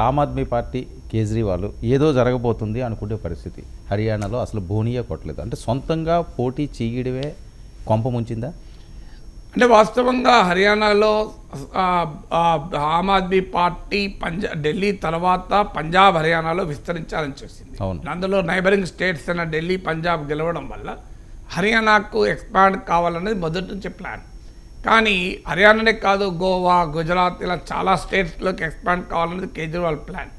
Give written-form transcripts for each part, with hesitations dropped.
Aam Aadmi party Kejriwal ఏదో జరగబోతుంది అనుకునే పరిస్థితి. హర్యానాలో అసలు బోనియే కొట్టలేదు. అంటే సొంతంగా పోటీ చేయడమే కొంప ముంచిందా? అంటే వాస్తవంగా హర్యానాలో ఆమ్ ఆద్మీ పార్టీ ఢిల్లీ తర్వాత పంజాబ్ హర్యానాలో విస్తరించాలని చూసింది. అందులో నైబరింగ్ స్టేట్స్ అయిన ఢిల్లీ పంజాబ్ గెలవడం వల్ల హర్యానాకు ఎక్స్పాండ్ కావాలనేది మొదటి నుంచి ప్లాన్. కానీ హర్యానానే కాదు, గోవా, గుజరాత్ ఇలా చాలా స్టేట్స్లోకి ఎక్స్పాండ్ కావాలనేది కేజ్రీవాల్ ప్లాన్.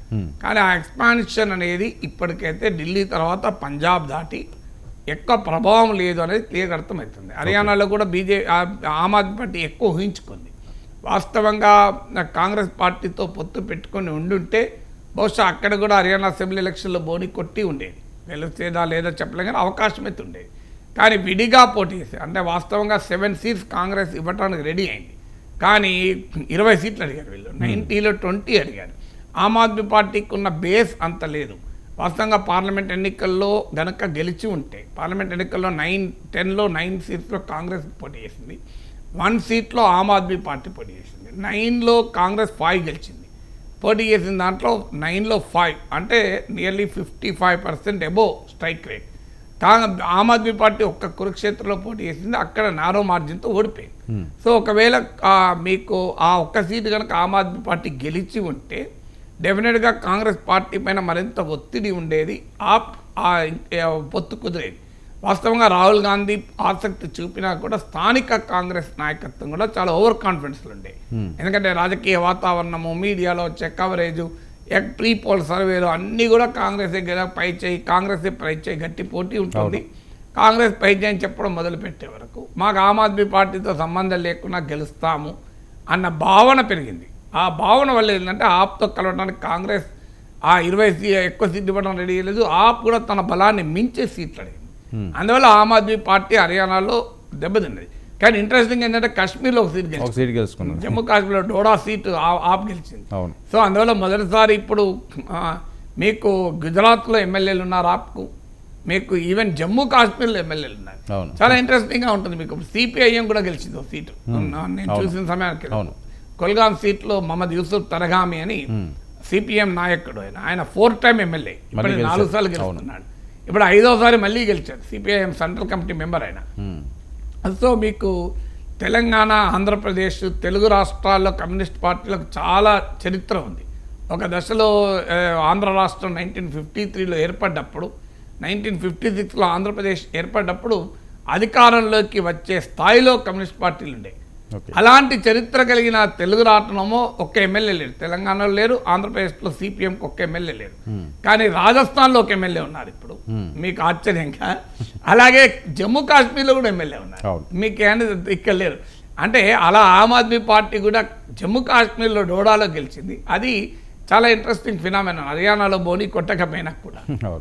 కానీ ఆ ఎక్స్పాన్షన్ అనేది ఇప్పటికైతే ఢిల్లీ తర్వాత పంజాబ్ దాటి ఎక్కువ ప్రభావం లేదు అనేది క్లియర్గా అర్థమవుతుంది. హర్యానాలో కూడా ఆమ్ ఆద్మీ పార్టీ ఎక్కువ ఊహించుకుంది. వాస్తవంగా కాంగ్రెస్ పార్టీతో పొత్తు పెట్టుకొని ఉండుంటే బహుశా అక్కడ కూడా హర్యానా అసెంబ్లీ ఎలక్షన్లో బోని కొట్టి ఉండేది. గెలుస్తేదా లేదా చెప్పలేం, కానీ అవకాశం అయితే ఉండేది. కానీ విడిగా పోటీ చేసి అంటే వాస్తవంగా 7 సీట్స్ కాంగ్రెస్ ఇవ్వడానికి రెడీ అయింది. కానీ 20 సీట్లు అడిగారు వీళ్ళు, 90లో 20 అడిగారు. ఆమ్ ఆద్మీ పార్టీకి ఉన్న బేస్ అంత లేదు. వాస్తవంగా పార్లమెంట్ ఎన్నికల్లో గనక గెలిచి ఉంటే, పార్లమెంట్ ఎన్నికల్లో 10లో 9 సీట్స్లో కాంగ్రెస్ పోటీ చేసింది, 1 సీట్లో ఆమ్ ఆద్మీ పార్టీ పోటీ చేసింది. 9లో కాంగ్రెస్ 5 గెలిచింది. పోటీ చేసిన దాంట్లో 9లో 5 అంటే nearly 55% above strike rate. Aam Aadmi party ఒక్క కురుక్షేత్రంలో పోటీ చేసింది, అక్కడ నారో మార్జిన్తో ఓడిపోయింది. సో ఒకవేళ మీకు ఆ ఒక్క సీటు కనుక ఆమ్ ఆద్మీ పార్టీ గెలిచి ఉంటే డెఫినెట్గా కాంగ్రెస్ పార్టీ పైన మరింత ఒత్తిడి ఉండేది, పొత్తు కుదిరేది. వాస్తవంగా రాహుల్ గాంధీ ఆసక్తి చూపినా కూడా స్థానిక కాంగ్రెస్ నాయకత్వం కూడా చాలా ఓవర్ కాన్ఫిడెన్స్లు ఉండేవి. ఎందుకంటే రాజకీయ వాతావరణము, మీడియాలో వచ్చే కవరేజు, ప్రీ పోల్ సర్వేలు అన్నీ కూడా కాంగ్రెస్ పై చేయి గట్టి పోటీ ఉంటుంది. కాంగ్రెస్ పై చేయని చెప్పడం మొదలుపెట్టే వరకు మాకు ఆమ్ ఆద్మీ పార్టీతో సంబంధం లేకుండా గెలుస్తాము అన్న భావన పెరిగింది. ఆ భావన వల్ల ఏంటంటే ఆప్తో కలవడానికి కాంగ్రెస్ ఆ 20 ఎక్కువ సీట్లు ఇవ్వడం రెడీ అయ్యలేదు. ఆప్ కూడా తన బలాన్ని మించే సీట్లు అడిగింది. అందువల్ల ఆమ్ ఆద్మీ పార్టీ హర్యానాలో దెబ్బతిన్నది. కానీ ఇంట్రెస్టింగ్ ఏంటంటే కాశ్మీర్లో ఒక సీట్ గెలుచుకున్నాం, జమ్మూ కాశ్మీర్లో డోడా సీటు ఆప్ గెలిచింది. సో అందువల్ల మొదటిసారి ఇప్పుడు మీకు గుజరాత్లో ఎమ్మెల్యేలు ఉన్నారు ఆప్కు, మీకు ఈవెన్ జమ్మూ కాశ్మీర్లో ఎమ్మెల్యేలు ఉన్నారు. చాలా ఇంట్రెస్టింగ్గా ఉంటుంది. మీకు సిపిఐఎం కూడా గెలిచింది ఒక సీటు నేను చూసిన సమయానికి. కొల్గాం సీట్లో మహమ్మద్ యూసుఫ్ తరగామి అని సిపిఎం నాయకుడు, ఆయన 4 టైమ్ ఎమ్మెల్యే, ఇప్పుడు 4 సార్లు గెలుస్తున్నాడు. ఇప్పుడు 5వసారి మళ్ళీ గెలిచాడు. సిపిఐఎం సెంట్రల్ కమిటీ మెంబర్ ఆయన. సో మీకు తెలంగాణ, ఆంధ్రప్రదేశ్, తెలుగు రాష్ట్రాల్లో కమ్యూనిస్ట్ పార్టీలకు చాలా చరిత్ర ఉంది. ఒక దశలో ఆంధ్ర రాష్ట్రం 1953లో ఏర్పడ్డప్పుడు, 1956లో ఆంధ్రప్రదేశ్ ఏర్పడ్డప్పుడు అధికారంలోకి వచ్చే స్థాయిలో కమ్యూనిస్ట్ పార్టీలు ఉండేవి. అలాంటి చరిత్ర కలిగిన తెలుగు రాష్ట్రంలో ఒక్క ఎమ్మెల్యే లేరు. తెలంగాణలో లేరు, ఆంధ్రప్రదేశ్లో సిపిఎంకి ఒక్క ఎమ్మెల్యే లేరు. కానీ రాజస్థాన్లో ఒక ఎమ్మెల్యే ఉన్నారు ఇప్పుడు, మీకు ఆశ్చర్యంగా. అలాగే జమ్మూ కాశ్మీర్లో కూడా ఎమ్మెల్యే ఉన్నారు, మీకు ఇక్కడ లేరు. అంటే అలా ఆమ్ ఆద్మీ పార్టీ కూడా జమ్మూ కాశ్మీర్లో డోడాలో గెలిచింది. అది చాలా ఇంట్రెస్టింగ్ ఫినామినా. హర్యానాలో బోని కొట్టకపోయినా కూడా.